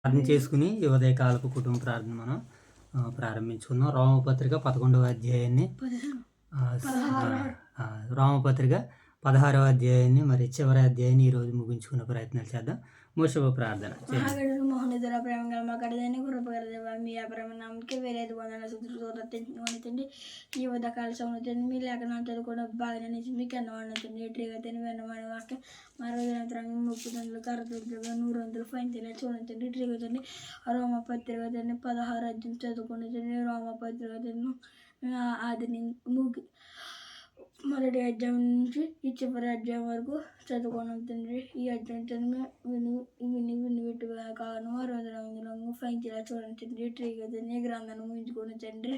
ప్రార్థన చేసుకుని ఈ ఉదయకాలపు కుటుంబ ప్రార్థన మనం ప్రారంభించుకుందాం. రోమపత్రిక 11వ అధ్యాయాన్ని రోమపత్రిక 16వ అధ్యాయాన్ని మరి చివరి అధ్యాయాన్ని ఈరోజు ముగించుకునే ప్రయత్నాలు చేద్దాం. ముషభ ప్రార్థన. మహోన్నతుల ప్రేమ మా కడదని కృపగలదేవా మీ అప్రేమ నామకి వేరేది వందన శుద్ధి ఈ ఉదకాల సముద్రం మీ లేఖనాలు చదువుకున్న బాగా నుంచి మీకు అన్నవాడుతుంది ఎట్రీగా తిని వెన్నవాడి వాక్యం మా రోజులంతరంగా 30 కర్రతులుగా 100 ఫైన్ తిని చూడండి ఎట్రీగా తిని రోమపత్రిక తిని 16 అధ్యాయం చదువుకుని తిని రోమపత్రిక తిని అది ముగి మొదటి అధ్యాయం నుంచి ఈ చివరి అధ్యాయం వరకు చదువుకోవడం తండ్రి. ఈ అధ్యాయం వినిపెట్టుగా కాను రోజు ఫైన్లా చూడండి తండ్రి. ట్రీగా తండ్రి గ్రంథాన్ని ముగించుకొని తండ్రి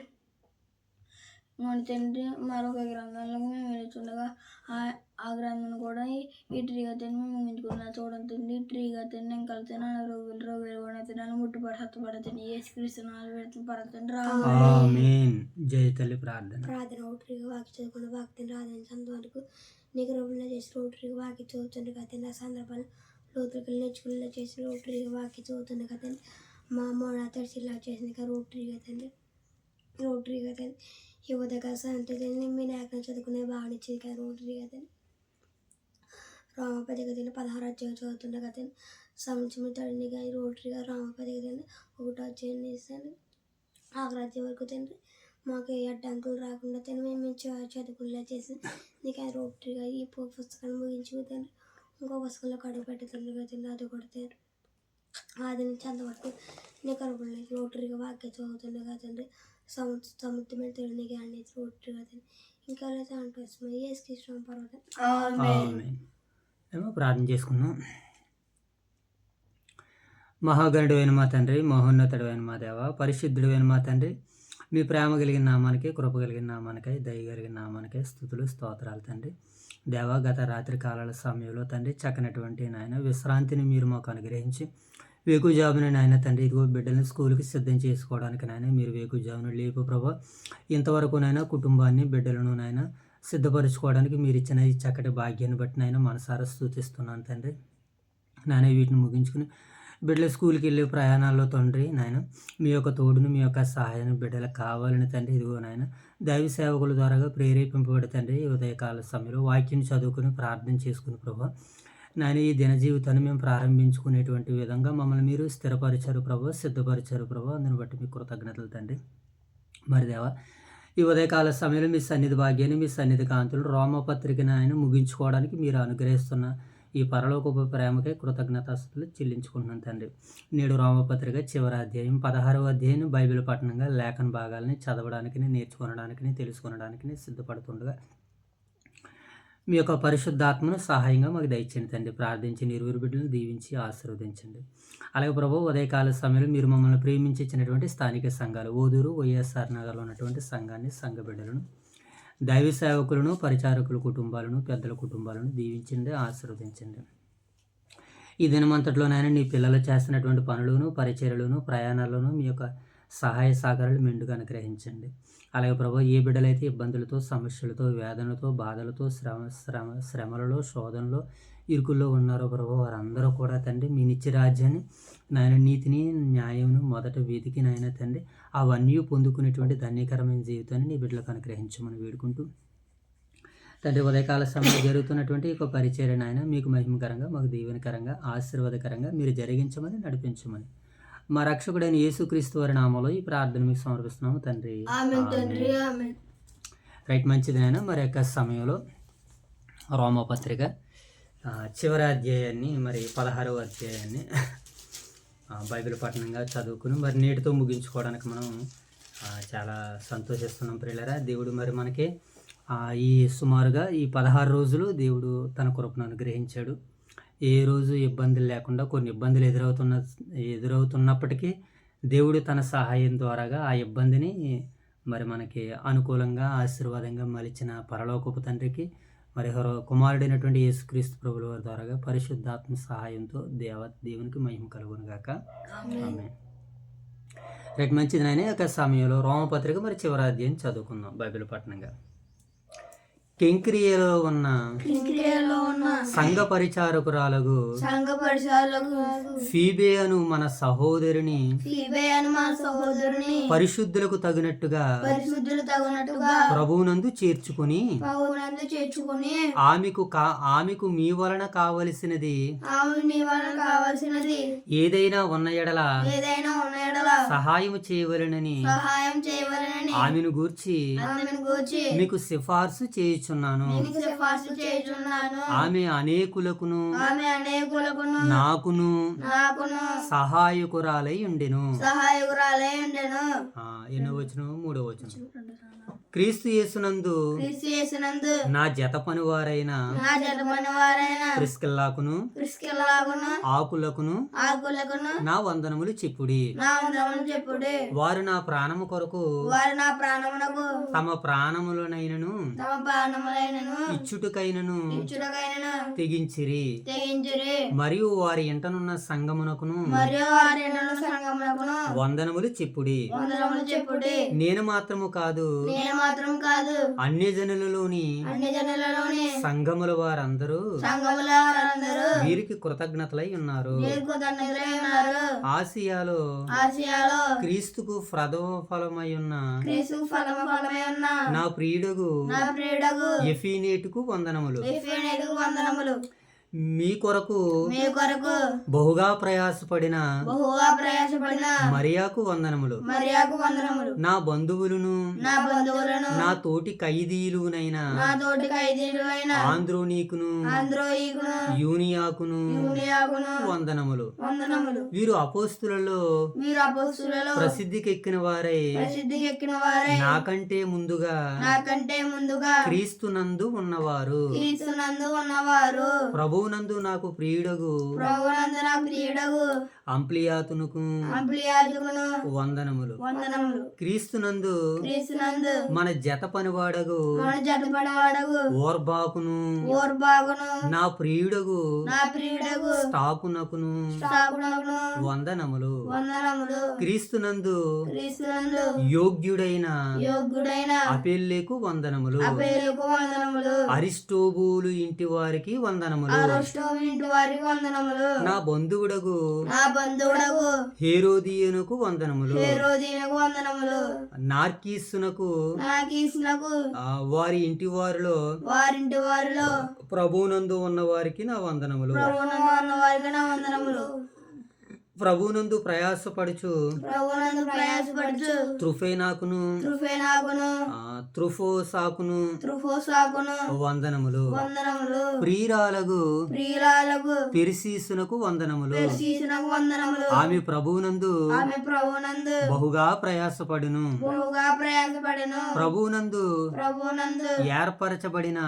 తండ్రి మరొక గ్రంథంలో మేము వెళ్తుండగా ఆ గ్రంథాన్ని కూడా ఈ ట్రీగా తండ్రి మేము ముగించుకున్నా చూడండి తండ్రి. ట్రీగా తండ్రి ఇంకా రోగులు కూడా తినాలి ముట్టుపడి హత్తపడతండి ఏసుక్రీస్తునాలు పెడుతుంది పడుతుంది ప్రార్థన ఒకటిగా వాకి చదువుకున్న వాక్తిని రాధించేంత వరకు నీకు రూపంలో చేసి రోటరీగా వాకి చదువుతుండే కదండి. ఆ సందర్భాలు లోతులకు నేర్చుకునేలా చేసి రోటరీగా వాకి చదువుతుండే కదండి. మా మోడ తడిచిలా చేసింది రోటరీగా తండ్రి. రోటరీగా తండ్రి ఈ ఉదయ సంతని మీ లేఖనం చదువుకునే బాగా ఇచ్చింది కదా రోటరీగా తండ్రి. రామపతి కదండి 16 అధ్యాయం చదువుతుండే కదండి. సంవత్సరం తడిని కానీ రోటరీగా రామపతి కదండి 1వ అధ్యాయం చేశాను. ఆగ్రాజ్యం వరకు తండ్రి మాకు ఏ అడ్డంకులు రాకుండా తిని మేము చదువుకునేలా చేసి నీకు ఆ రోటరీగా ఈ పుస్తకాన్ని ముగించి తండ్రి. ఇంకో పుస్తకంలో కడుగు పెట్టుతుండ్రు కదండి. అది కూడా తండ్రి అది నుంచి అంతవరకు నీకు అనుకునే రోటరీగా వాక్య చదువుతుండే కదండి. సముద్రమైన తెలియని కానీ రోటరీగా తండ్రి ఇంకా అంటూ ఏసుక్రీస్తు పర్వతం ప్రార్థన చేసుకున్నాం. మహాగణుడైన మా తండ్రి, మహోన్నతుడైన మా దేవ, పరిశుద్ధుడైన మా తండ్రి, మీ ప్రేమ కలిగిన నామానికి, కృప కలిగిన నామానికై, దయ కలిగిన నామానికై స్తుతులు స్తోత్రాలు తండ్రి. దేవ, గత రాత్రి కాలాల సమయంలో తండ్రి చక్కనటువంటి నాయన విశ్రాంతిని మీరు మాకు అనుగ్రహించి వేకుజామున నాయన తండ్రి ఇదిగో బిడ్డలను స్కూల్కి సిద్ధం చేసుకోవడానికి నాయన మీరు వేకుజామున లేపు ప్రభా ఇంతవరకు నాయన కుటుంబాన్ని బిడ్డలను నాయన సిద్ధపరచుకోవడానికి మీరు ఇచ్చిన ఈ చక్కటి భాగ్యాన్ని బట్టి నాయన మనసారా స్తుతిస్తున్నాను తండ్రి. నాయన వీటిని ముగించుకుని బిడ్డల స్కూల్కి వెళ్ళే ప్రయాణాల్లో తండ్రి నాయన మీ యొక్క తోడును మీ యొక్క సహాయాన్ని బిడ్డలకు కావాలని తండ్రి ఇదిగో నాయన దైవ సేవకుల ద్వారా ప్రేరేపింపబడి తండ్రి ఉదయకాల సమయంలో వాక్యం చదువుకుని ప్రార్థన చేసుకుని ప్రభా నాయన ఈ దిన జీవితాన్ని మేము ప్రారంభించుకునేటువంటి విధంగా మమ్మల్ని మీరు స్థిరపరిచారు ప్రభా, సిద్ధపరిచారు ప్రభా. అందుని బట్టి మీ కృతజ్ఞతలు తండ్రి. మరి దేవా ఈ ఉదయకాల సమయంలో మీ సన్నిధి భాగ్యాన్ని మీ సన్నిధి కాంతులు రోమపత్రికను ఆయన ముగించుకోవడానికి మీరు అనుగ్రహిస్తున్న ఈ పరలోకపు ప్రేమకే కృతజ్ఞతాస్తులు చెల్లించుకుంటున్నాను తండ్రి. నేడు రోమపత్రిక చివరి అధ్యాయం 16వ అధ్యాయం బైబిల్ పఠనంగా లేఖన భాగాలని చదవడానికి నేర్చుకోవడానికి తెలుసుకొనడానికి సిద్ధపడుతుండగా మీ యొక్క పరిశుద్ధాత్మను సహాయంగా మాకు దయచేయండి తండ్రి. ప్రార్థించి ఇరువురు బిడ్డలను దీవించి ఆశీర్వదించండి. అలాగే ప్రభు ఉదయకాల సమయంలో మీరు మమ్మల్ని ప్రేమించి ఇచ్చినటువంటి స్థానిక సంఘాలు ఓదూరు వైఎస్ఆర్ నగర్లో ఉన్నటువంటి సంఘాన్ని, సంఘ బిడ్డలను, దైవ సేవకులను, పరిచారకుల కుటుంబాలను, పెద్దల కుటుంబాలను దీవించండి, ఆశీర్వదించండి. ఈ దినమంతట్లోనైనా నీ పిల్లలు చేస్తున్నటువంటి పనులను, పరిచర్యలను, ప్రయాణాలను మీ యొక్క సహాయ సహకారాలు మెండుగా అనుగ్రహించండి. అలాగే ప్రభు ఏ బిడ్డలైతే ఇబ్బందులతో, సమస్యలతో, వేదనతో, బాధలతో, శ్రమలలో, శోధనలో, ఇరుకుల్లో ఉన్నారో ప్రభు వారందరూ కూడా తండ్రి మీ నిత్య రాజ్యాన్ని నాయన నీతిని, న్యాయమును మొదట వెతికి నాయన తండ్రి అవన్నీ పొందుకునేటువంటి ధన్యకరమైన జీవితాన్ని నీ బిడ్డలకు అనుగ్రహించమని వేడుకుంటూ తండ్రి ఉదయకాల సమయంలో జరుగుతున్నటువంటి ఒక పరిచర్య నాయన మీకు మహిమకరంగా, మాకు దీవెనకరంగా, ఆశీర్వాదకరంగా మీరు జరిగించమని, నడిపించమని మా రక్షకుడైన యేసుక్రీస్తు వారి నామంలో ఈ ప్రార్థన మీకు సమర్పిస్తున్నాము తండ్రి. రైట్, మంచిది నాయన. మరి యొక్క సమయంలో రోమపత్రిక చివరి అధ్యాయాన్ని మరి 16వ అధ్యాయాన్ని బైబిల్ పఠనంగా చదువుకుని మరి నేటితో ముగించుకోవడానికి మనం చాలా సంతోషిస్తున్నాం ప్రియులారా. దేవుడు మరి మనకి ఈ సుమారుగా ఈ 16 రోజులు దేవుడు తన కృపను అనుగ్రహించాడు. ఏ రోజు ఇబ్బందులు లేకుండా కొన్ని ఇబ్బందులు ఎదురవుతున్నప్పటికీ దేవుడు తన సహాయం ద్వారాగా ఆ ఇబ్బందిని మరి మనకి అనుకూలంగా, ఆశీర్వాదంగా మలిచిన పరలోకపు తండ్రికి మరి కుమారుడైనటువంటి యేసుక్రీస్తు ప్రభుల వారి ద్వారాగా పరిశుద్ధాత్మ సహాయంతో దేవునికి మహిమ కలుగును గాక. ఆమేన్. రేపు మంచిది నాయన యొక్క సమయంలో రోమపత్రిక మరి చివరి అధ్యాయం చదువుకుందాం బైబిల్ పఠనంగా. కెంక్రియలో ఉన్న ఇంక్రియలో ఉన్న సంఘ పరిచారకురాలకు సంఘ పరిసరాలకు ఫీబే అను మన సహోదరుని ఫీబే అని మా సహోదరుని పరిశుద్ధులకు తగినట్టుగా పరిశుద్ధులు తగినట్టుగా ప్రభువునందు చేర్చుకుని పౌనందు చేర్చుకుని ఆమెకు మీ వలన కావలసినది ఆమె మీ వలన కావాల్సినది ఏదైనా ఉన్న ఎడల ఏదైనా ఉన్న ఎడల సహాయం చేయవలెనని సహాయం చేయవలనని ఆమెను గూర్చి ఆమెను గూర్చి మీకు సిఫార్సు చేయుచున్నాను. మీకు సిఫార్సు చేయుచున్నాను. ఆమె అనేకులకును ఆమె అనేకులకును నాకును నాకును సహాయకురాలై ఉండెను. సహాయకురాలై ఉండెను. ఎన్నో వచనం? 3వ వచనం. క్రీస్తు యేసునందు క్రీస్తు యేసునందు నా జత పనివారైన నా జతపని వారైన ప్రిస్కిల్లాకును ప్రిస్కిల్లాకును ఆకులకును ఆకులకును నా వందనములు చెప్పుడి. నా వందనములు చెప్పుడి. వారు నా ప్రాణము కొరకు వారు నా ప్రాణమునకు తమ ప్రాణములనైనను తమ ప్రాణములైనను ఇచ్చుటకైనను ఇచ్చుటకైనను తెగించిరి. తెగించిరి. మరియు వారి ఇంటనున్న సంగమునకును మరియు వారి ఇంటను సంగమునకును వందనములు చెప్పుడి. వందనములు చెప్పుడి. నేను మాత్రము కాదు, నేను మాత్రం కాదు, అన్య జనులలోని అన్ని జనులలోని సంఘముల వారందరూ సంఘముల వారందరూ వీరికి కృతజ్ఞతలై ఉన్నారు. కృతజ్ఞతలై ఉన్నారు. ఆసియాలో ఆసియాలో క్రీస్తుకు ప్రథమ ఫలమై ఉన్న క్రీస్తు ఫలమై ఉన్న నా ప్రియుడగు నా ప్రియుడగు ఎఫీనేటుకు వందనములు. ఎఫెనేటుకు వందనములు. మీ కొరకు మీ కొరకు బహుగా ప్రయాసపడిన బహుగా ప్రయాసపడిన మరియాకు వందనములు. మరియాకు వందనములు. నా బంధువులను నా బంధువులను నా తోటి ఖైదీలునైన నా తోటి ఖైదీలైన ఆంద్రోనీకును ఆంద్రోయికును యూనియాకును యూనియాకును వందనములు. వందనములు. వీరు అపోస్తులలో వీరు అపోస్తులలో ప్రసిద్ధికెక్కిన వారై ప్రసిద్ధికి ఎక్కిన వారై నాకంటే ముందుగా ముందుగా క్రీస్తునందు ఉన్నవారు. క్రీస్తునందు ఉన్నవారు. ప్రభువునందు నాకు ప్రియుడగు ప్రభువునందు నా ప్రియుడగు అంప్లియాతునుకు అంప్లియాతుకును వందనములు. వందనములు. క్రీస్తునందు క్రీస్తునందు మన జత పనివాడగు మన జతపడవాడగు ఓర్బాకును ఓర్బాగును నా ప్రియుడగు నా ప్రియుడగు స్టాకునకును స్థాపనకును వందనములు. వందనములు. క్రీస్తునందు క్రీస్తునందు యోగ్యుడైన యోగ్యుడైన అపెల్లెకు వందనములు. అపేలుకు వందనములు. అరిస్టోబూలు ఇంటి వారికి వందనములు. అరిస్టోబు ఇంటి వారికి వందనములు. నా బంధువుడగు నా బంధువుడగు హేరోదియనుకు వందనములు. హేరోదీయునకు వందనములు. నార్కీసునకు నాకీసునకు వారి ఇంటి వారిలో వారింటి వారిలో ప్రభువునందు ఉన్న వారికి నా వందనములు. ప్రభువునందు ఉన్న వారికి నా వందనములు. ప్రభువునందు ప్రయాసపడుచు ప్రభువునందు ప్రయాసపడుచు త్రుఫేనాకును త్రుఫేనాకును త్రుఫోసాకును త్రుఫోసాకును వందనములు. వందనములు. ప్రియురాలగు ప్రియురాలకు పెర్సీసునకు వందనములు. పెర్సీసునకు వందనములు. ఆమె ప్రభువునందు ఆమె ప్రభువునందు బహుగా ప్రయాసపడును. బహుగా ప్రయాసపడెను. ప్రభువునందు ప్రభువునందు ఏర్పరచబడిన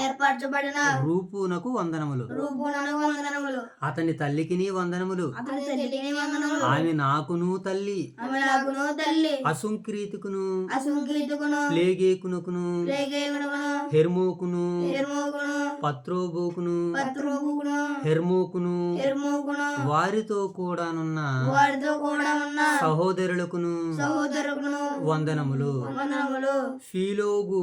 ఏర్పరచబడిన రూపునకు వందనములు. రూపునకు వందనములు. అతని తల్లికిని వందనములు. అతని తల్లికి వందనములు. ఆమె నాకును తల్లి. ఆమె నాకును తల్లి. అసుంక్రీతుకును అసుంకీతుకును ప్లేగేకునకును లేగేకును హెర్మోకును హెర్మోకును పత్రోబోకును పత్రోకును హెర్మోకును హెర్మోకును వారితో కూడానున్న వారితో కూడా ఉన్న సహోదరులకును సహోదరుకును వందనములు. వందనములు. ఫీలోగు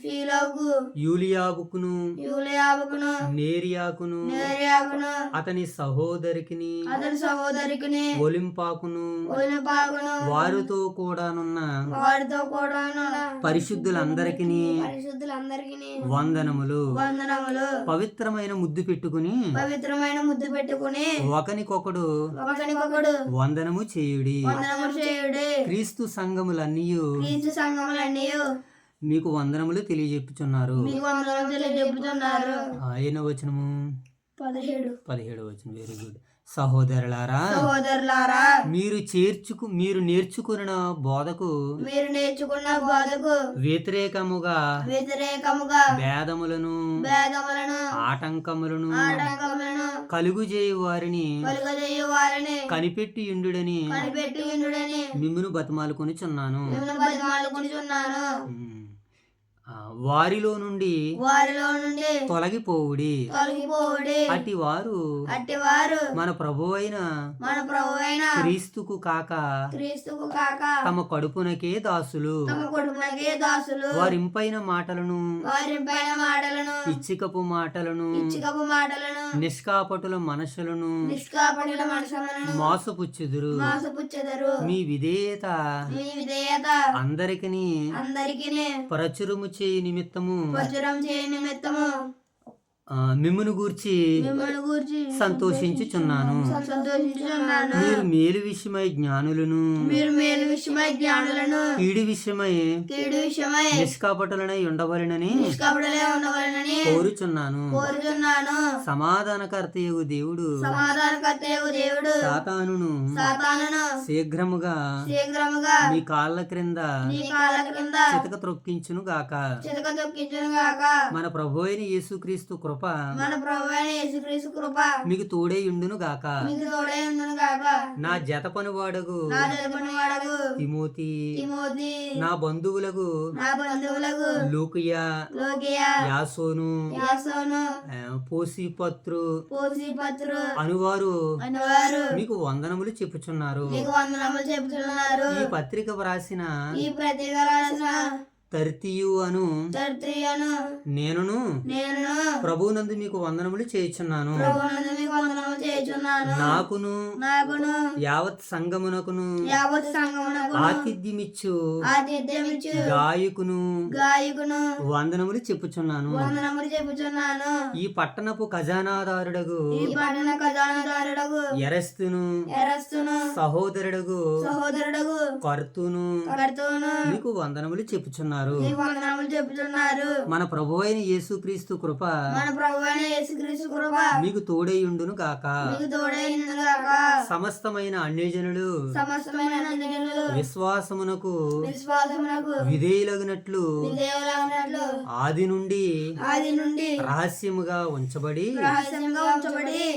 ఫీలోకు యూలియాబుకును యూలియాబుకును నేరియాకును నేరియాకును అతని సహోదరికిని అతని సహోదరికిని ఒలింపాకును ఒలిపాకును వారితో కూడానున్న వారితో కూడా ఉన్న పరిశుద్ధులందరికీ పరిశుద్ధులందరికీ వందనములు. వందనములు. పవిత్రమైన ముద్దు పెట్టుకుని పవిత్రమైన ముద్దు పెట్టుకుని ఒకనికొకడు ఒకరికొకడు వందనము చేయుడి. వందనము చేయుడి. క్రీస్తు సంఘములన్నీయు క్రీస్తు సంఘములన్నీ మీకు వందనములు తెలియజెప్పుచున్నారు. మీకు వందనములు తెలియజెప్పుతున్నారు. ఆయన వచనము 17. వచనం. Very good. సహోదరులారా, సహోదరులారా, మీరు నేర్చుకున్న బోధకు మీరు నేర్చుకున్న బోధకు వ్యతిరేకముగా భేదములను ఆటంకములను ఆటంకములను కలుగుజేయు వారిని కలుగజేయు వారిని కనిపెట్టి ఉండుడని కనిపెట్టి ఉండుడని మిమ్మును బతిమాలుకొనిచున్నాను. మిమ్మల్ని బతిమాలుకొనిచున్నాను. వారిలో నుండి తొలగిపోవుడి. అటివారు మన ప్రభువైన క్రీస్తుకు కాక తమ కడుపునకే దాసులు. వారింపైన మాటలను ఇచ్చికపు మాటలను నిష్కాపటుల మనసులను మోసపుచ్చుదురు. మీ విధేయత అందరికిని ప్రచురము చేయి నిమిత్తము మిమ్మును గూర్చి సంతోషించుచున్నాను. మీరు మేలు విషయమై జ్ఞానులను కీడు విషయమై నిష్కాపటులనై ఉండవలెనని కోరుచున్నాను. సమాధానకర్తయగు దేవుడు సాతానును శీఘ్రముగా మీ కాళ్ళ క్రింద చితక త్రొక్కించును గాక. మన ప్రభు అయిన యేసుక్రీస్తు కృప మీకు తోడేయుండును గాక. నా జత పనివాడగు తిమోతి, నా బంధువులకు లూకియా, యాసోను, పోసిపత్రు అనువారు మీకు వందనములు చెప్పుచున్నారు. ఈ పత్రిక వ్రాసిన తర్తియు అను నేనును ప్రభువునందు మీకు వందనములు చేయుచున్నాను. నాకును యావత్ సంగమునకును ఆతిథ్యమిచ్చు గాయకును వందనములు చెప్పుచున్నాను. ఈ పట్టణపు ఖజానాదారుడగు ఎరస్తును సహోదరుడగు కర్తును మీకు వందనములు చెప్పుచున్నారు. మన ప్రభు అయిన యేసుక్రీస్తు కృప మీకు తోడేయుండును గాక. సమస్తమైన అన్యజనులు విశ్వాసమునకు విధేయులగునట్లు ఆది నుండి రహస్యముగా ఉంచబడి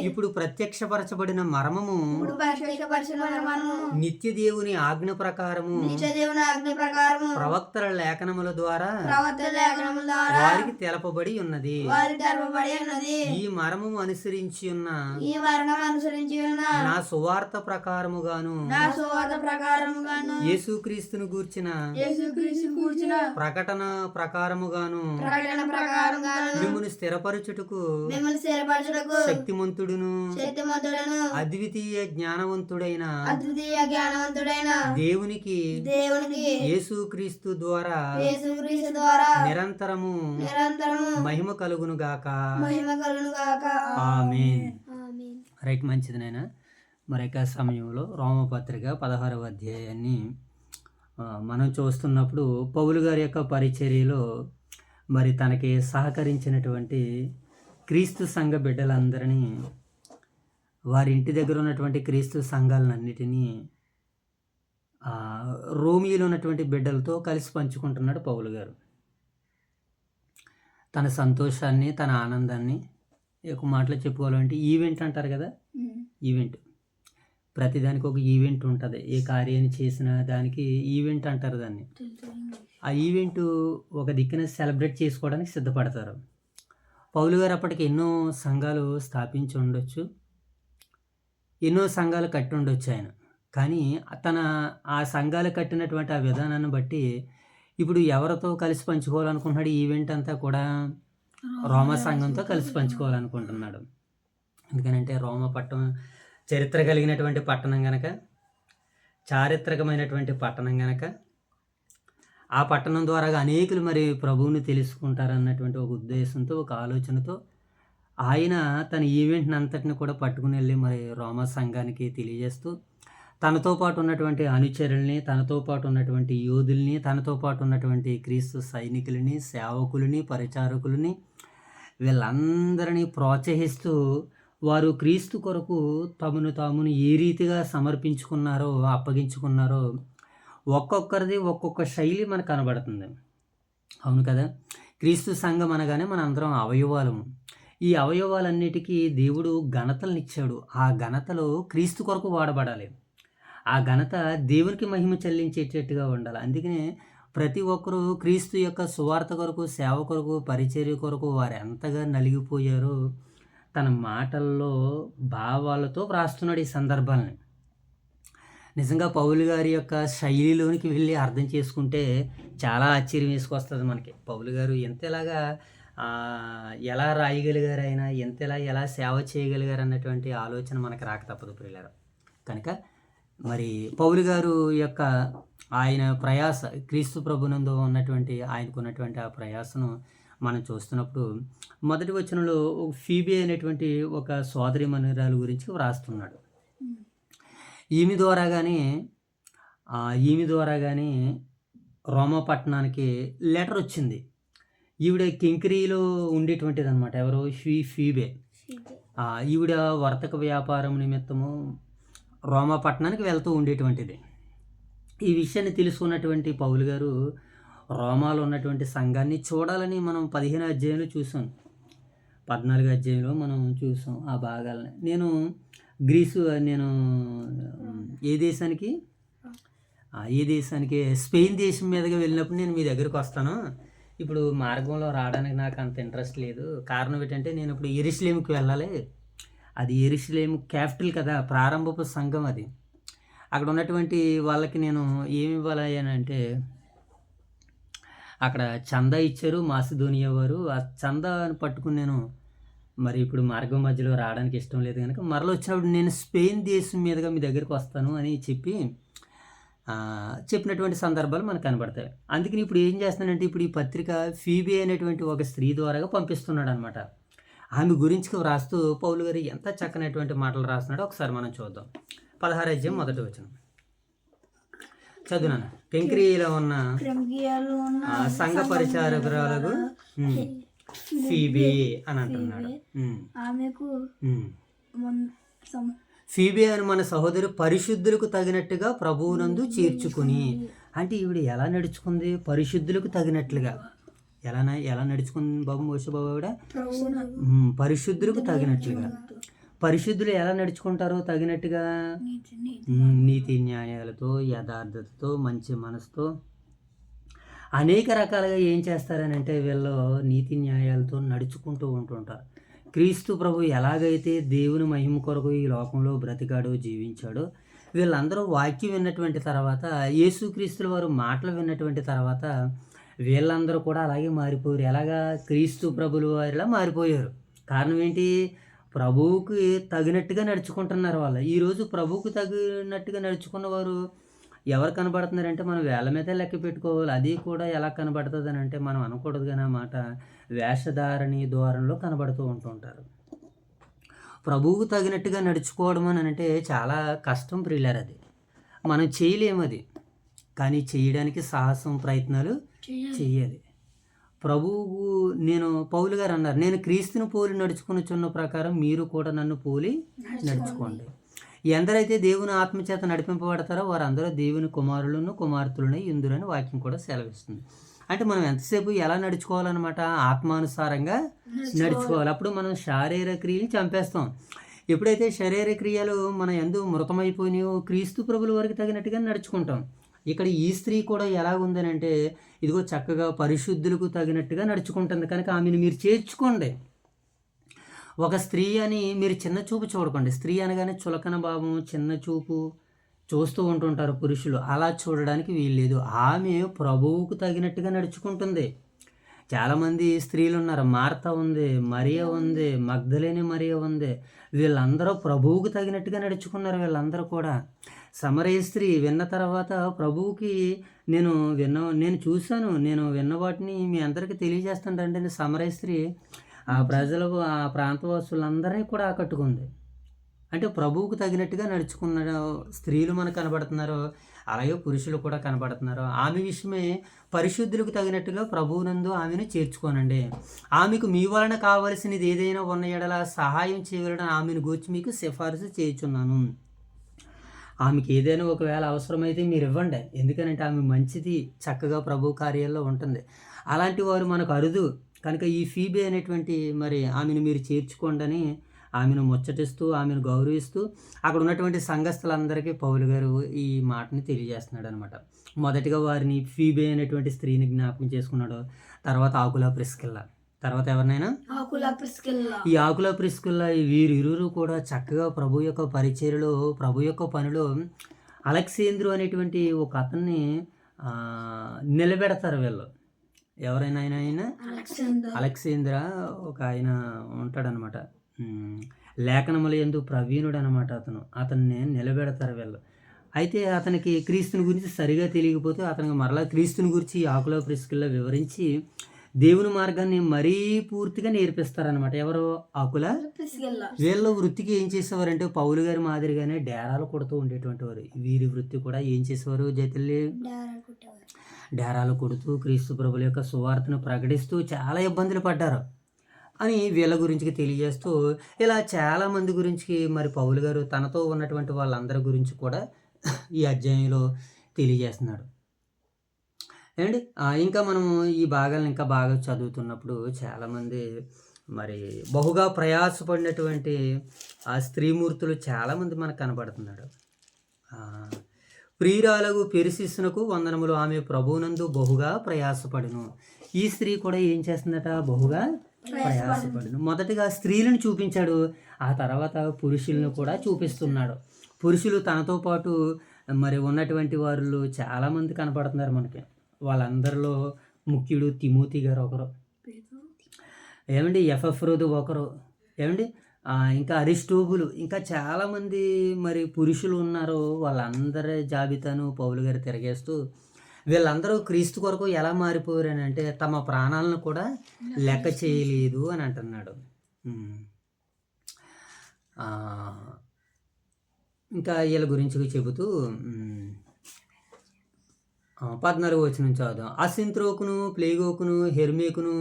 ఇప్పుడు ప్రత్యక్షపరచబడిన మర్మము నిత్య దేవుని ఆజ్ఞ ప్రకారము ప్రవక్తల లేఖనముల ద్వారా వారికి తెలపబడి ఉన్నది. ఈ మర్మము అనుసరించి ఉన్న నా సువార్త ప్రకారముగాను యేసుక్రీస్తును గూర్చిన ప్రకటన ప్రకారముగాను మిమ్మును స్థిరపరచుటకు శక్తిమంతుడును అద్వితీయ జ్ఞానవంతుడైన దేవునికి యేసుక్రీస్తు ద్వారా నిరంతరము మహిమ కలుగును గాక. ఆమేన్. రైట్, మంచిది నాయన. మరి సమయంలో రోమపత్రిక 16వ అధ్యాయాన్ని మనం చూస్తున్నప్పుడు పౌలు గారి యొక్క పరిచర్యలో మరి తనకి సహకరించినటువంటి క్రీస్తు సంఘ బిడ్డలందరినీ, వారి ఇంటి దగ్గర ఉన్నటువంటి క్రీస్తు సంఘాలన్నిటినీ రోమియోలో ఉన్నటువంటి బిడ్డలతో కలిసి పంచుకుంటున్నాడు పౌలు గారు. తన సంతోషాన్ని, తన ఆనందాన్ని ఒక మాటలో చెప్పుకోవాలంటే ఈవెంట్ అంటారు కదా, ఈవెంట్. ప్రతిదానికి ఒక ఈవెంట్ ఉంటుంది. ఏ కార్యాన్ని చేసిన దానికి ఈవెంట్ అంటారు దాన్ని. ఆ ఈవెంట్ ఒక దిక్కున సెలబ్రేట్ చేసుకోవడానికి సిద్ధపడతారు. పౌలు గారు అప్పటికి ఎన్నో సంఘాలు స్థాపించి ఉండొచ్చు, ఎన్నో సంఘాలు కట్టి ఉండొచ్చు ఆయన. కానీ ఆ సంఘాలు కట్టినటువంటి ఆ విధానాన్ని బట్టి ఇప్పుడు ఎవరితో కలిసి పంచుకోవాలనుకుంటున్నాడు? ఈవెంట్ అంతా కూడా రోమా సంఘంతో కలిసి పంచుకోవాలనుకుంటున్నాడు. ఎందుకనంటే రోమా పట్టణం చరిత్ర కలిగినటువంటి పట్టణం గనక, చారిత్రకమైనటువంటి పట్టణం గనక, ఆ పట్టణం ద్వారా అనేకులు మరి ప్రభువుని తెలుసుకుంటారన్నటువంటి ఒక ఉద్దేశంతో, ఒక ఆలోచనతో ఆయన తన ఈవెంట్ని అంతటిని కూడా పట్టుకుని వెళ్ళి మరి రోమా సంఘానికి తెలియజేస్తూ తనతో పాటు ఉన్నటువంటి అనుచరుల్ని, తనతో పాటు ఉన్నటువంటి యోధుల్ని, తనతో పాటు ఉన్నటువంటి క్రీస్తు సైనికులని, సేవకులని, పరిచారకులని వీళ్ళందరినీ ప్రోత్సహిస్తూ వారు క్రీస్తు కొరకు తామును ఏ రీతిగా సమర్పించుకున్నారో, అప్పగించుకున్నారో ఒక్కొక్కరిది ఒక్కొక్క శైలి మనకు కనబడుతుంది. అవును కదా. క్రీస్తు సంఘం అనగానే మన అందరం అవయవాలము. ఈ అవయవాలన్నిటికీ దేవుడు ఘనతలనిచ్చాడు. ఆ ఘనతలో క్రీస్తు కొరకు వాడబడాలి. ఆ ఘనత దేవునికి మహిమ చెల్లించేటట్టుగా ఉండాలి. అందుకనే ప్రతి ఒక్కరూ క్రీస్తు యొక్క సువార్త కొరకు, సేవ కొరకు, పరిచర్య కొరకు వారు ఎంతగా నలిగిపోయారో తన మాటల్లో, భావాలతో వ్రాస్తున్నాడు ఈ సందర్భాల్ని. నిజంగా పౌలు గారి యొక్క శైలిలోనికి వెళ్ళి అర్థం చేసుకుంటే చాలా ఆశ్చర్యం వేసుకొస్తుంది మనకి. పౌలు గారు ఎంతలాగా ఎలా రాయగలిగారు, ఆయన ఎలా సేవ చేయగలిగారు అన్నటువంటి ఆలోచన మనకు రాక తప్పదు ప్రియులారా. కనుక మరి పౌలు గారు యొక్క ఆయన ప్రయాస, క్రీస్తు ప్రభునందు ఉన్నటువంటి ఆయనకున్నటువంటి ఆ ప్రయాసను మనం చూస్తున్నప్పుడు మొదటి వచనంలో ఫీబే అనేటువంటి ఒక సోదరి మనురాలు గురించి వ్రాస్తున్నాడు. ఈమె ద్వారాగానే రోమా పట్టణానికి లెటర్ వచ్చింది. ఈవిడ కింక్రీలో ఉండేటువంటిది అనమాట. ఎవరు? ఫీబే. ఈవిడ వర్తక వ్యాపారం నిమిత్తము రోమా పట్టణానికి వెళ్తూ ఉండేటువంటిది. ఈ విషయాన్ని తెలుసుకున్నటువంటి పౌలు గారు రోమాలో ఉన్నటువంటి సంఘాన్ని చూడాలని మనం 15 అధ్యాయంలో చూసాం, 14 అధ్యాయంలో మనం చూసాం ఆ భాగాలని. నేను ఏ దేశానికి స్పెయిన్ దేశం మీదుగా వెళ్ళినప్పుడు నేను మీ దగ్గరికి వస్తాను. ఇప్పుడు మార్గంలో రావడానికి నాకు అంత ఇంట్రెస్ట్ లేదు. కారణం ఏంటంటే నేను ఇప్పుడు యెరూషలేముకి వెళ్ళాలి. అది యెరూషలేము క్యాపిటల్ కదా, ప్రారంభపు సంఘం అది. అక్కడ ఉన్నటువంటి వాళ్ళకి నేను ఏమి ఇవ్వాలి అని అంటే, అక్కడ చందా ఇచ్చారు మాసిదోనియా వారు. ఆ చందాని పట్టుకుని నేను మరి ఇప్పుడు మార్గం మధ్యలో రావడానికి ఇష్టం లేదు కనుక మరలా వచ్చినప్పుడు నేను స్పెయిన్ దేశం మీదుగా మీ దగ్గరికి వస్తాను అని చెప్పినటువంటి సందర్భాలు మనకు కనబడతాయి. అందుకని ఇప్పుడు ఏం చేస్తానంటే, ఇప్పుడు ఈ పత్రిక ఫీబే అనేటువంటి ఒక స్త్రీ ద్వారాగా పంపిస్తున్నాడు అనమాట. ఆమె గురించి వ్రాస్తూ పౌలు గారు ఎంత చక్కనటువంటి మాటలు రాస్తున్నాడో ఒకసారి మనం చూద్దాం. 16 అధ్యాయం మొదటి వచనం చదువునాను. కెంక్రియాలో ఉన్న సంఘ పరిచారకురాలకు ఫీబే అని అంటున్నాడు. ఫీబే అని మన సహోదరు పరిశుద్ధులకు తగినట్టుగా ప్రభువునందు చేర్చుకుని. అంటే ఈవిడ ఎలా నడుచుకుంది? పరిశుద్ధులకు తగినట్లుగా. ఎలా నడుచుకుంది బాబు మోషే బాబు? ఆవిడ పరిశుద్ధులకు తగినట్లుగా. పరిశుద్ధులు ఎలా నడుచుకుంటారో తగినట్టుగా? నీతి న్యాయాలతో, యథార్థతతో, మంచి మనసుతో, అనేక రకాలుగా ఏం చేస్తారని అంటే వీళ్ళు నీతి న్యాయాలతో నడుచుకుంటూ ఉంటుంటారు. క్రీస్తు ప్రభు ఎలాగైతే దేవుని మహిమ కొరకు ఈ లోకంలో బ్రతికాడో, జీవించాడో, వీళ్ళందరూ వాక్యం విన్నటువంటి తర్వాత, యేసుక్రీస్తుల వారు మాటలు విన్నటువంటి తర్వాత వీళ్ళందరూ కూడా అలాగే మారిపోయారు. ఎలాగా? క్రీస్తు ప్రభుల వారిలా మారిపోయారు. కారణం ఏంటి? ప్రభువుకి తగినట్టుగా నడుచుకుంటున్నారు వాళ్ళు. ఈరోజు ప్రభువుకి తగినట్టుగా నడుచుకున్న వారు ఎవరు కనబడుతున్నారంటే మనం వేళ్ళ మీద లెక్క పెట్టుకోవాలి. అది కూడా ఎలా కనబడుతుంది అని అంటే మనం అనకూడదు కానీ ఆ మాట, వేషధారణి ద్వారంలో కనబడుతూ ఉంటుంటారు. ప్రభువుకు తగినట్టుగా నడుచుకోవడం అని అంటే చాలా కష్టం ప్రియులారు. అది మనం చేయలేము. అది కానీ చేయడానికి సాహసం, ప్రయత్నాలు చేయాలి. ప్రభువు పౌలు గారు అన్నారు, నేను క్రీస్తుని పోలి నడుచుకునిచున్న ప్రకారం మీరు కూడా నన్ను పోలి నడుచుకోండి. ఎందరైతే దేవుని ఆత్మచేత నడిపింపబడతారో వారందరూ దేవుని కుమారులను కుమార్తెలను ఇందురని వాక్యం కూడా సెలవిస్తుంది. అంటే మనం ఎంతసేపు ఎలా నడుచుకోవాలన్నమాట? ఆత్మానుసారంగా నడుచుకోవాలి. అప్పుడు మనం శారీరక క్రియలు చంపేస్తాం. ఎప్పుడైతే శారీరక క్రియలు మన యందు మృతమైపోయినాయో క్రీస్తు ప్రభుల వారికి తగినట్టుగా నడుచుకుంటాం. ఇక్కడ ఈ స్త్రీ కూడా ఎలాగుందని అంటే, ఇదిగో చక్కగా పరిశుద్ధులకు తగినట్టుగా నడుచుకుంటుంది కనుక ఆమెను మీరు చేర్చుకోండి. ఒక స్త్రీ అని మీరు చిన్న చూపు చూడకండి. స్త్రీ అనగానే చులకన భావం, చిన్న చూపు చూస్తూ ఉంటుంటారు పురుషులు. అలా చూడడానికి వీల్లేదు. ఆమె ప్రభువుకు తగినట్టుగా నడుచుకుంటుంది. చాలామంది స్త్రీలు ఉన్నారు. మార్త ఉంది, మరియా ఉంది, మగ్దలేని మరియా ఉంది. వీళ్ళందరూ ప్రభువుకు తగినట్టుగా నడుచుకున్నారు. వీళ్ళందరూ కూడా సమరయ స్త్రీ విన్న తర్వాత ప్రభువుకి నేను చూశాను, నేను విన్న వాటిని మీ అందరికీ తెలియజేస్తానంటే సమరయ స్త్రీ ఆ ప్రజలు, ఆ ప్రాంతవాసులందరినీ కూడా ఆకట్టుకుంది. అంటే ప్రభువుకు తగినట్టుగా నడుచుకున్న స్త్రీలు మనకు కనబడుతున్నారు, అలాగే పురుషులు కూడా కనబడుతున్నారు. ఆమె విషయమే పరిశుద్ధులకు తగినట్టుగా ప్రభువునందు ఆమెను చేర్చుకోనండి. ఆమెకు మీ వలన కావలసినది ఏదైనా ఉన్న ఎడల సహాయం చేయగలడం ఆమెను గూర్చి మీకు సిఫారసు చేయుచున్నాను. ఆమెకి ఏదైనా ఒకవేళ అవసరమైతే మీరు ఇవ్వండి. ఎందుకనంటే ఆమె మంచిది, చక్కగా ప్రభు కార్యాల్లో ఉంటుంది. అలాంటి వారు మనకు అరుదు కనుక ఈ ఫీబే అనేటువంటి మరి ఆమెను మీరు చేర్చుకోండి అని ఆమెను ముచ్చటిస్తూ ఆమెను గౌరవిస్తూ అక్కడ ఉన్నటువంటి సంఘస్థులందరికీ పౌలు గారు ఈ మాటని తెలియజేస్తున్నాడు అనమాట. మొదటిగా వారిని ఫీబే అనేటువంటి స్త్రీని జ్ఞాపకం చేసుకున్నాడు. తర్వాత ఆకుల ప్రిస్కిల్లా, తర్వాత ఎవరినైనా ఆకుల ప్రిస్కిల్లా. ఈ ఆకుల ప్రిస్కిల్లా వీరిరువురు కూడా చక్కగా ప్రభు యొక్క పరిచర్యలో, ప్రభు యొక్క పనిలో అలెగ్జాంద్రు అనేటువంటి ఒక అతన్ని నిలబెడతారు వీళ్ళు. ఎవరైనా ఆయన అలెగ్జాంద్ర ఒక ఆయన ఉంటాడనమాట. లేఖనముల యందు ప్రవీణుడు అనమాట. అతన్ని నిలబెడతారు వీళ్ళు. అయితే అతనికి క్రీస్తుని గురించి సరిగా తెలియకపోతే అతనికి మరలా క్రీస్తుని గురించి ఆకుల ప్రిస్కిల్లా వివరించి దేవుని మార్గాన్ని మరీ పూర్తిగా నేర్పిస్తారనమాట. ఎవరు? ఆకుల ప్రిస్కిల్లా. వీళ్ళ వృత్తికి ఏం చేసేవారంటే పౌలు గారి మాదిరిగానే డేరాలు కొడుతూ ఉండేటువంటి వారు. వీరి వృత్తి కూడా ఏం చేసేవారు? జైతుల్ని డేరాలు కొడుతూ క్రీస్తు ప్రభుల యొక్క సువార్తను ప్రకటిస్తూ చాలా ఇబ్బందులు పడ్డారు అని వీళ్ళ గురించి తెలియజేస్తూ ఇలా చాలామంది గురించి మరి పౌలు గారు తనతో ఉన్నటువంటి వాళ్ళందరి గురించి కూడా ఈ అధ్యాయంలో తెలియజేస్తున్నాడు. ఏమండి, ఇంకా మనము ఈ భాగాలను ఇంకా బాగా చదువుతున్నప్పుడు చాలామంది మరి బహుగా ప్రయాసపడినటువంటి ఆ స్త్రీమూర్తులు చాలామంది మనకు కనబడుతున్నాడు. ప్రియురాలగు పెర్సిస్సునకు వందనములు, ఆమె ప్రభువునందు బహుగా ప్రయాసపడును. ఈ స్త్రీ కూడా ఏం చేస్తుందట? బహుగా ప్రయాసపడును. మొదటిగా స్త్రీలను చూపించాడు, ఆ తర్వాత పురుషులను కూడా చూపిస్తున్నాడు. పురుషులు తనతో పాటు మరి ఉన్నటువంటి వారిలో చాలామంది కనపడుతున్నారు మనకి. వాళ్ళందరిలో ముఖ్యుడు తిమోతి గారు ఒకరు, ఏమండి ఎఫెఫ్రోదు ఒకరు, ఏమండి ఇంకా అరిస్టోబులు, ఇంకా చాలామంది మరి పురుషులు ఉన్నారు. వాళ్ళందరి జాబితాను పౌలు గారు తిరగేస్తూ వీళ్ళందరూ క్రీస్తు కొరకు ఎలా మారిపోయారు అని అంటే తమ ప్రాణాలను కూడా లెక్క చేయలేదు అని అంటున్నాడు. ఇంకా వీళ్ళ గురించి చెబుతూ 14వ వచనం చదువుదాం. అసింత్రోకును, ప్లేగోకును, హెర్మేకును,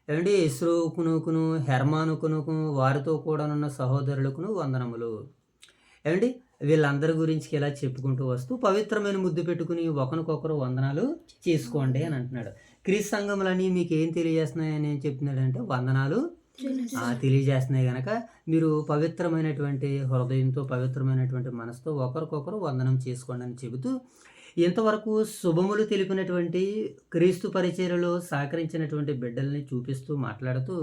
ఏమంటే ఎస్రోకునుకును, హెర్మానుకునుకు, వారితో కూడా ఉన్న సహోదరులకును వందనములు. ఏమండి, వీళ్ళందరి గురించి ఇలా చెప్పుకుంటూ వస్తూ పవిత్రమైన ముద్దు పెట్టుకుని ఒకరికొకరు వందనాలు చేసుకోండి అని అంటున్నాడు. క్రీస్తు సంఘములని మీకు ఏం తెలియజేస్తున్నాయని చెప్తున్నాడంటే వందనాలు తెలియజేస్తున్నాయి కనుక మీరు పవిత్రమైనటువంటి హృదయంతో, పవిత్రమైనటువంటి మనసుతో ఒకరికొకరు వందనం చేసుకోండి అని చెబుతూ ఇంతవరకు శుభములు తెలిపినటువంటి క్రీస్తు పరిచర్యలో సహకరించినటువంటి బిడ్డల్ని చూపిస్తూ మాట్లాడుతూ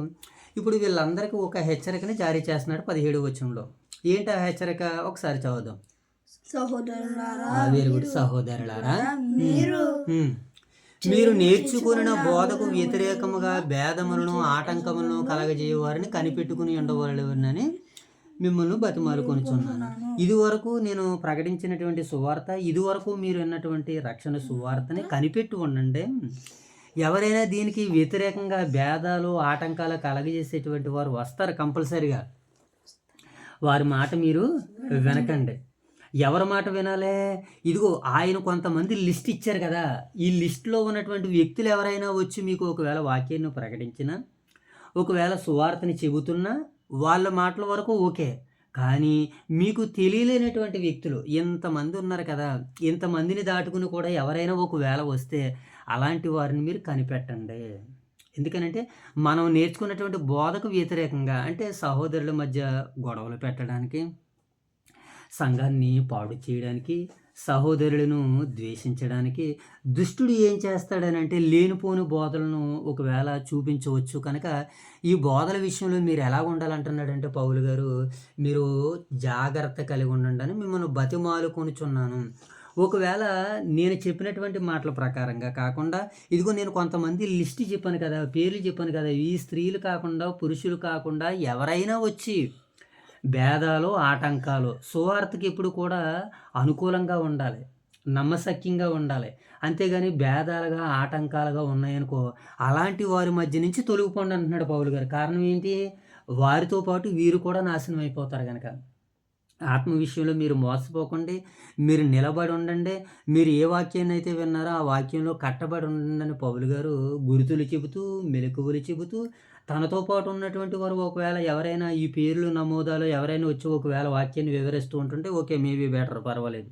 ఇప్పుడు వీళ్ళందరికీ ఒక హెచ్చరికని జారీ చేస్తున్నాడు 17వ వచనంలో. ఏంటి ఆ హెచ్చరిక? ఒకసారి చదువుదాం. సహోదరులారా, మీరు నేర్చుకున్న బోధకు వ్యతిరేకముగా భేదములను, ఆటంకములను కలగజేయవారిని కనిపెట్టుకుని ఉండవాలని మిమ్మల్ని బతిమాలుకొనుచున్నాను. ఇదివరకు నేను ప్రకటించినటువంటి సువార్త, ఇదివరకు మీరు విన్నటువంటి రక్షణ సువార్తని కనిపెట్టి ఉండండి. ఎవరైనా దీనికి వ్యతిరేకంగా భేదాలు, ఆటంకాలు కలగజేసేటువంటి వారు వస్తారు కంపల్సరిగా. వారి మాట మీరు వినకండి. ఎవరి మాట వినాలే? ఇదిగో ఆయన కొంతమంది లిస్ట్ ఇచ్చారు కదా, ఈ లిస్టులో ఉన్నటువంటి వ్యక్తులు ఎవరైనా వచ్చి మీకు ఒకవేళ వాక్యాన్ని ప్రకటించినా, ఒకవేళ సువార్తని చెబుతున్నా వాళ్ళ మాటల వరకు ఓకే. కానీ మీకు తెలియలేనటువంటి వ్యక్తులు ఇంతమంది ఉన్నారు కదా, ఇంతమందిని దాటుకుని కూడా ఎవరైనా ఒకవేళ వస్తే అలాంటి వారిని మీరు కనిపెట్టండి. ఎందుకనంటే మనం నేర్చుకున్నటువంటి బోధకు వ్యతిరేకంగా, అంటే సహోదరుల మధ్య గొడవలు పెట్టడానికి, సంఘాన్ని పాడు చేయడానికి, సహోదరులను ద్వేషించడానికి దుష్టుడు ఏం చేస్తాడనంటే లేనిపోని బోధలను ఒకవేళ చూపించవచ్చు. కనుక ఈ బోధల విషయంలో మీరు ఎలా ఉండాలంటున్నాడంటే పౌలు గారు, మీరు జాగ్రత్త కలిగి ఉండండి అని మిమ్మల్ని బతిమాలుకొనుచున్నాను. ఒకవేళ నేను చెప్పినటువంటి మాటల ప్రకారంగా కాకుండా, ఇదిగో నేను కొంతమంది లిస్ట్ చెప్పాను కదా, పేర్లు చెప్పాను కదా, ఈ స్త్రీలు కాకుండా, పురుషులు కాకుండా ఎవరైనా వచ్చి భేదాలు, ఆటంకాలు, సువార్తకి ఎప్పుడు కూడా అనుకూలంగా ఉండాలి, నమ్మశక్యంగా ఉండాలి. అంతేగాని భేదాలుగా, ఆటంకాలుగా ఉన్నాయనుకో, అలాంటి వారి మధ్య నుంచి తొలగిపోండి అంటున్నాడు పౌలు గారు. కారణం ఏంటి? వారితో పాటు వీరు కూడా నాశనం అయిపోతారు కనుక. ఆత్మ విషయంలో మీరు మోసపోకండి, మీరు నిలబడి ఉండండి. మీరు ఏ వాక్యాన్ని అయితే విన్నారో ఆ వాక్యంలో కట్టబడి ఉండండి అని పౌలు గారు గుర్తులు చెబుతూ, మెలకువలు చెబుతూ, తనతో పాటు ఉన్నటువంటి వారు ఒకవేళ ఎవరైనా ఈ పేర్లు నమోదాలు ఎవరైనా వచ్చి ఒకవేళ వాక్యాన్ని వివరిస్తూ ఉంటుంటే ఓకే, మేబీ బెటర్, పర్వాలేదు.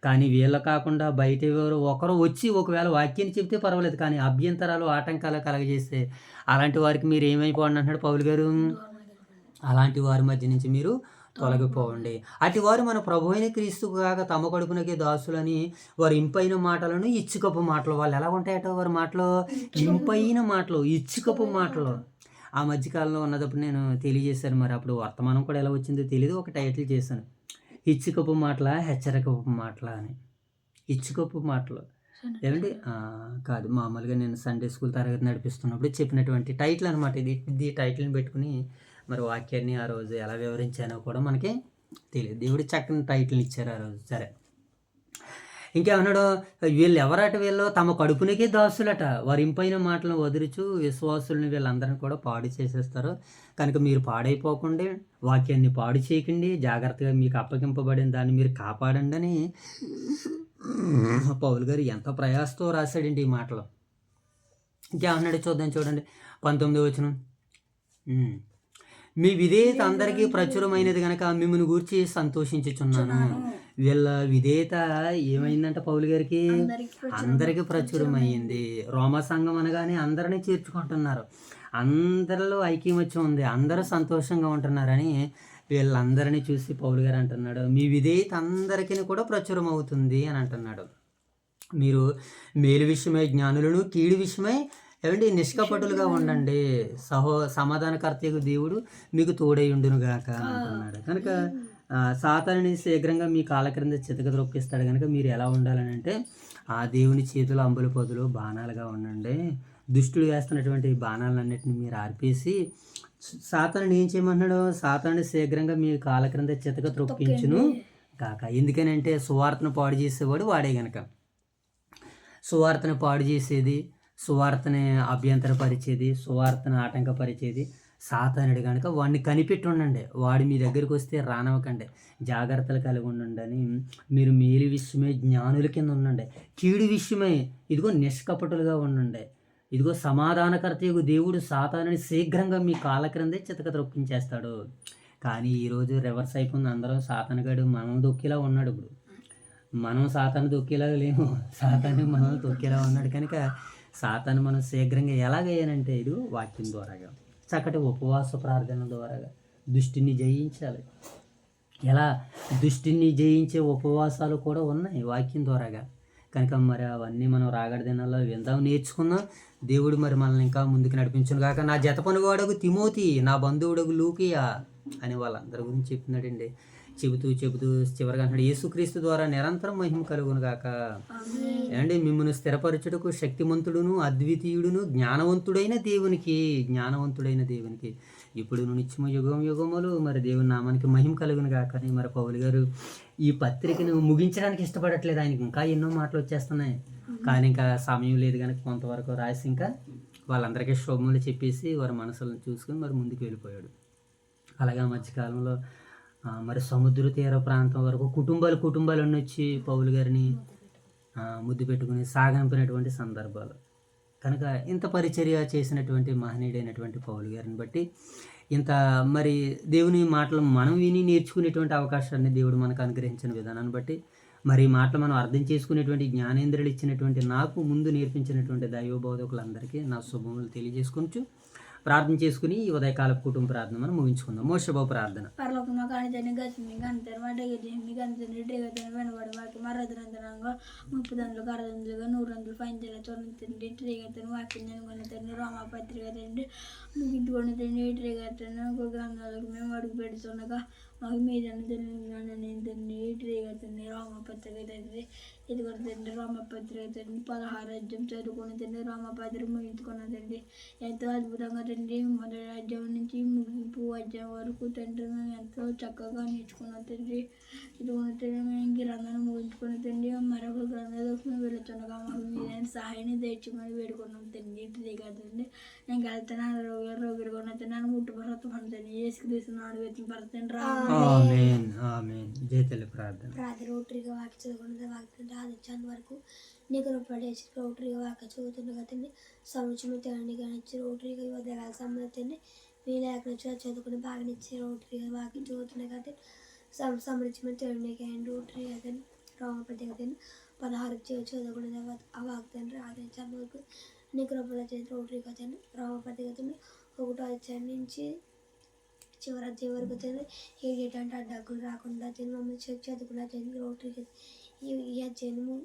కానీ వీళ్ళ కాకుండా బయట ఎవరు ఒకరు వచ్చి ఒకవేళ వాక్యాన్ని చెబితే పర్వాలేదు, కానీ అభ్యంతరాలు, ఆటంకాలు కలగజేస్తే అలాంటి వారికి మీరు ఏమైపోండి అంటున్నాడు పౌలు గారు? అలాంటి వారి మధ్య నుంచి మీరు తొలగిపోండి. అటు వారు మన ప్రభు అయిన క్రీస్తు కాక తమ కడుపునకే దాసులని వారి ఇంపైన మాటలను ఇచ్చుకపు మాటలు వాళ్ళు ఎలా ఉంటాయట వారి మాటలు ఇంపైన మాటలు ఇచ్చుకపు మాటలు. ఆ మధ్యకాలంలో ఉన్నదప్పుడు నేను తెలియజేశాను, మరి అప్పుడు వర్తమానం కూడా ఎలా వచ్చిందో తెలియదు, ఒక టైటిల్ చేశాను, ఇచ్చుకపు మాటల హెచ్చరికపు మాటల అని. ఇచ్చుకపు మాటలు ఏమండి కాదు, మామూలుగా నేను సండే స్కూల్ తరగతి నడిపిస్తున్నప్పుడు చెప్పినటువంటి టైటిల్ అనమాట ఇది. ఇది టైటిల్ని పెట్టుకుని మరి వాక్యాన్ని ఆ రోజు ఎలా వివరించానో కూడా మనకి తెలియదు. దేవుడు చక్కని టైటిల్ని ఇచ్చారు ఆ రోజు. సరే, ఇంకేమన్నాడు, వీళ్ళు ఎవరట, వీళ్ళు తమ కడుపునికే దాసులట, వారి ఇంపైన మాటలను వదులుచు విశ్వాసుల్ని వీళ్ళందరినీ కూడా పాడు చేసేస్తారు. కనుక మీరు పాడైపోకండి, వాక్యాన్ని పాడు చేయకండి, జాగ్రత్తగా మీకు అప్పగింపబడిన దాన్ని మీరు కాపాడండి అని పౌలు గారు ఎంత ప్రయాసతో రాశాడండి ఈ మాటలు. ఇంకేమన్నాడు చూద్దాం, చూడండి 19వ వచనం. మీ విధేయత అందరికీ ప్రచురమైనది కనుక మిమ్మల్ని గూర్చి సంతోషించుచున్నాను. వీళ్ళ విధేయత ఏమైందంట పౌలు గారికి, అందరికీ ప్రచురమైంది. రోమా సంఘం అనగానే అందరినీ చేర్చుకుంటున్నారు, అందరిలో ఐక్యమత్యం ఉంది, అందరూ సంతోషంగా ఉంటున్నారని వీళ్ళందరినీ చూసి పౌలు గారు అంటున్నాడు, మీ విధేయత అందరికీ కూడా ప్రచురం అవుతుంది అని అంటున్నాడు. మీరు మేలు విషయమై జ్ఞానులను, కీడు విషయమై ఏమండి నిష్కపటులుగా ఉండండి, సమాధానకర్తయ్యకు దేవుడు మీకు తోడై ఉండును గాక అంటున్నాడు. కనుక సాతానుని శీఘ్రంగా మీ కాళ్ళ క్రింద చితక త్రొక్కిస్తాడు. కనుక మీరు ఎలా ఉండాలని అంటే ఆ దేవుని చేతులు అంబుల పొదులు బాణాలుగా ఉండండి. దుష్టుడు వేస్తున్నటువంటి బాణాలన్నింటినీ మీరు ఆర్పేసి సాతానుని ఏం చేయమన్నాడు, సాతానుని శీఘ్రంగా మీ కాళ్ళ క్రింద చితక త్రొక్కించును కాక. ఎందుకనంటే సువార్తను పాడు చేసేవాడు వాడే గనక. సువార్తను పాడు చేసేది, సువార్తని అభ్యంతరపరిచేది, సువార్తను ఆటంకపరిచేది సాతానుడు కనుక వాడిని కనిపెట్టి ఉండండి. వాడు మీ దగ్గరికి వస్తే రానవకండి, జాగ్రత్తలు కలిగి ఉండండి. మీరు మేలు విషయమై జ్ఞానుల కింద ఉండండి, కీడు విషయమై ఇదిగో నిష్కపటులుగా ఉండండి. ఇదిగో సమాధానకర్తయ్యకు దేవుడు సాతానుని శీఘ్రంగా మీ కాళ్ళ క్రిందే చితక త్రొక్కించేస్తాడు. కానీ ఈరోజు రివర్స్ అయిపోయింది, అందరం సాతానుగాడు మనం దొక్కేలా ఉన్నాడు. ఇప్పుడు మనం సాతాను దొక్కేలా లేము, సాతాను మనం దొక్కేలా ఉన్నాడు. కనుక సాతాను మనం శీఘ్రంగా ఎలాగయ్యానంటే ఇది వాక్యం ద్వారాగా, చక్కటి ఉపవాస ప్రార్థన ద్వారాగా దుష్టిని జయించాలి. ఎలా దుష్టిని జయించే ఉపవాసాలు కూడా ఉన్నాయి వాక్యం ద్వారాగా. కనుక మరి అవన్నీ మనం రాగడి దినాల్లో విందాం, నేర్చుకుందాం. దేవుడు మరి మనల్ని ఇంకా ముందుకు నడిపించును గాక. నా జత పనువాడకు తిమోతి, నా బంధువుడకు లూకియా అని వాళ్ళందరి గురించి చెప్తున్నాడండి. చెబుతూ చివరిగా అంటున్నాడు, యేసుక్రీస్తు ద్వారా నిరంతరం మహిమ కలుగును గాక. ఏమండి, మిమ్మల్ని స్థిరపరచుటకు శక్తిమంతుడును అద్వితీయుడును జ్ఞానవంతుడైన దేవునికి ఇప్పుడు నిత్యము యుగములు మరి దేవుని నామానికి మహిమ కలుగును గాక అని మరి పౌలు గారు ఈ పత్రికను ముగించడానికి ఇష్టపడట్లేదు. ఆయనకి ఇంకా ఎన్నో మాటలు వచ్చేస్తున్నాయి, కానీ ఇంకా సమయం లేదు కనుక కొంతవరకు రాసి ఇంకా వాళ్ళందరికీ శుభములు చెప్పేసి వారి మనసులను చూసుకొని మరి ముందుకు వెళ్ళిపోయాడు. అలాగే మధ్యకాలంలో మరి సముద్ర తీర ప్రాంతం వరకు కుటుంబాలు వచ్చి పౌలు గారిని ముద్దు పెట్టుకుని సాగనిపినటువంటి సందర్భాలు. కనుక ఇంత పరిచర్య చేసినటువంటి మహనీయుడైనటువంటి పౌలు గారిని బట్టి ఇంత మరి దేవుని మాటలు మనం విని నేర్చుకునేటువంటి అవకాశాన్ని దేవుడు మనకు అనుగ్రహించిన విధానాన్ని బట్టి మరి ఈ మాటలు మనం అర్థం చేసుకునేటువంటి జ్ఞానేంద్రులు ఇచ్చినటువంటి నాకు ముందు నేర్పించినటువంటి దైవబోధకులందరికీ నా శుభములు తెలియజేసుకొచ్చు ప్రార్థన చేసుకుని ఈ ఉదయకాలపు కుటుంబ ప్రార్థన మనం ముగించుకుందాం. మోషబాబు ప్రార్థన. పరలోకమా కానితని గతిని గంతని వాటి గంతని డ్రేగతని వెనబడి వాకి మరదనంతరంగా 30 దండ్లు 60 దండ్లుగా 100 దండ్లు పైంతల తొలగించండి ట్రేగతని వాక్యం కొనతండి రామపత్రిక తండ్రి ముగించుకొని తండ్రి ట్రేగతను గ్రంథాలకు మేము అడుగు పెడుతుండగా మాకు మీదను తెలియని ట్రేగతండి రామపత్రిక తండ్రి ఇదిగొని తండ్రి రామపత్రిక తండ్రి 16 అధ్యాయం చదువుకొని తండ్రి రామపత్రిక ముగించుకున్న తండ్రి ఎంతో అద్భుతంగా తండ్రి మొదటి అధ్యాయం నుంచి ముగింపు అధ్యాయం వరకు తండ్రి మేము ఎంతో చక్కగా నేర్చుకున్నాం తండ్రి. ఇదిగోని తండ్రి మేము గ్రంథాన్ని ముగించుకుని తండ్రి మరొక గ్రంథాలకు మేము వెళుతుండగా మాకు మీదైన సహాయాన్ని దయచేయమని వేడుకున్నాం తండ్రి. ఇంటి కదండి నేను వెళ్తున్నాను రోగిగా ఉన్న తండ్రి ముట్టుపడుతున్నాను తండ్రి ఏసుక్రీస్తున్నాడు వ్యక్తి పడుతుంది రోటరీగా వాకి చదువుకున్నది వాకి ఆదించాను వరకు నీకు రూపడేసి రోటరీగా వాకి చదువుతున్న తండ్రి సంవత్సరం తేడాన్ని కానిచ్చి రోటరీగా ఉదయకాల సంబంధించండి వీళ్ళు ఎక్కడ చదువుకుని బాగా ఇచ్చి రోటరీగా వాకి చదువుతున్న కదండి సంరక్షణ తేడాన్ని కానీ రోటరీ కదండి రామపతి కదండి 16 చదువుకున్నది ఆ వాకి తండ్రి ఆదించాను వరకు నీకు రూపడ చేసి రోటరీ కదండి రామపతి కదండి 1వ అధ్యాయం నుంచి చివరి అధ్యాయం వరకు తండ్రి ఎటువంటి అడ్డంకులు రాకుండా తండ్రి మమ్మల్ని చదువుకున్న తండ్రి రోటరీకి ఈ అధ్యాయము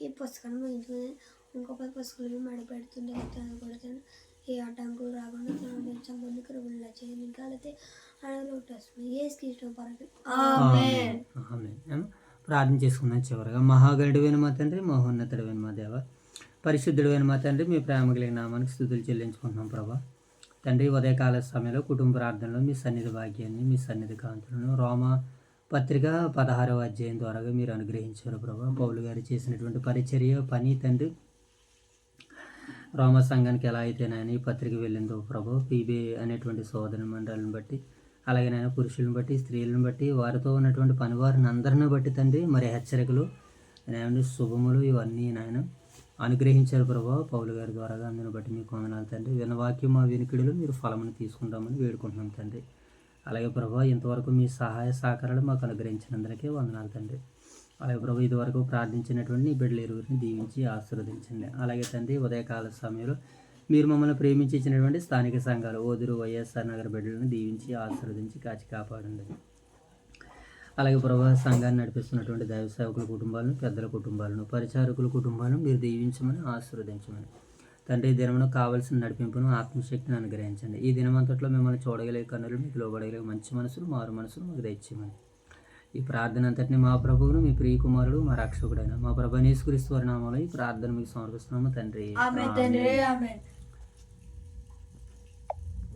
ఈ పుస్తకాన్ని ముగించుకుని ఇంకో 10 పుస్తకాలు మడపెడుతుండే కూడా తండ్రి ఏ ఆటంకులు రాకుండా తండ్రి సంబంధ కృపణలా చేయండి ఇంకా అయితే రోటీ వస్తుంది ఏ స్కీష్టం పరగ ఆమేన్. ప్రార్థన చేసుకుందాం. చివరగా మహాగణుడైన మా తండ్రి, మహోన్నతుడైన మా దేవ, పరిశుద్ధుడైన మా తండ్రి, మీ ప్రేమ కలిగిన నామానికి స్తుతులు చెల్లించుకుంటున్నాం ప్రభా. తండ్రి ఉదయకాల సమయంలో కుటుంబ ప్రార్థనలో మీ సన్నిధి భాగ్యాన్ని, మీ సన్నిధి కాంతులను రోమ పత్రిక 16వ అధ్యాయం ద్వారా మీరు అనుగ్రహించారు ప్రభా. పౌలు గారు చేసినటువంటి పరిచర్య పని తండ్రి రోమ సంఘానికి ఎలా అయితే నాయన ఈ పత్రిక వెళ్ళిందో ప్రభు, పీబీ అనేటువంటి సోదర మండలిని బట్టి, అలాగే నాయన పురుషులను బట్టి, స్త్రీలను బట్టి, వారితో ఉన్నటువంటి పనివారిని అందరిని బట్టి తండ్రి మరి హెచ్చరికలు నాయన శుభములు ఇవన్నీ నాయన అనుగ్రహించారు ప్రభు. పౌలు గారి ద్వారా అందుని బట్టి మీకు వందనాలు తండ్రి. వినవాక్యం మా వినికిడిలో మీరు ఫలమును తీసుకుంటామని వేడుకుంటున్నాం తండ్రి. అలాగే ప్రభు ఇంతవరకు మీ సహాయ సహకారాలు మాకు అనుగ్రహించినందుకే వందనాలు తండ్రి. అలాగే ప్రభు ఇదివరకు ప్రార్థించినటువంటి నీ బిడ్డల ఇరువురిని దీవించి ఆశీర్వదించండి. అలాగే తండ్రి ఉదయకాల సమయంలో మీరు మమ్మల్ని ప్రేమించి ఇచ్చినటువంటి స్థానిక సంఘాలు ఓదురు వైఎస్ఆర్ నగర్ బిడ్డలను దీవించి ఆశీర్వదించి కాచి కాపాడండి. అలాగే ప్రభు సంఘాన్ని నడిపిస్తున్నటువంటి దైవ సేవకుల కుటుంబాలను, పెద్దల కుటుంబాలను, పరిచారకుల కుటుంబాలను మీరు దీవించమని ఆశీర్వదించమని తండ్రి. ఈ దినమును కావాల్సిన నడిపింపును, ఆత్మశక్తిని అనుగ్రహించండి. ఈ దినమంతట్లో మిమ్మల్ని చూడగలిగే కన్నులు, మీకు లోబడగలిగే మంచి మనసులు, మారు మనసులు మాకు దయచేయమని ఈ ప్రార్థన అంతటిని మా ప్రభువును, మీ ప్రియ కుమారుడు, మా రక్షకుడైన మా ప్రభు యేసుక్రీస్తు వారి నామములో ఈ ప్రార్థన మీకు సమర్పిస్తున్నాము తండ్రి. ఆమేన్ తండ్రి ఆమేన్.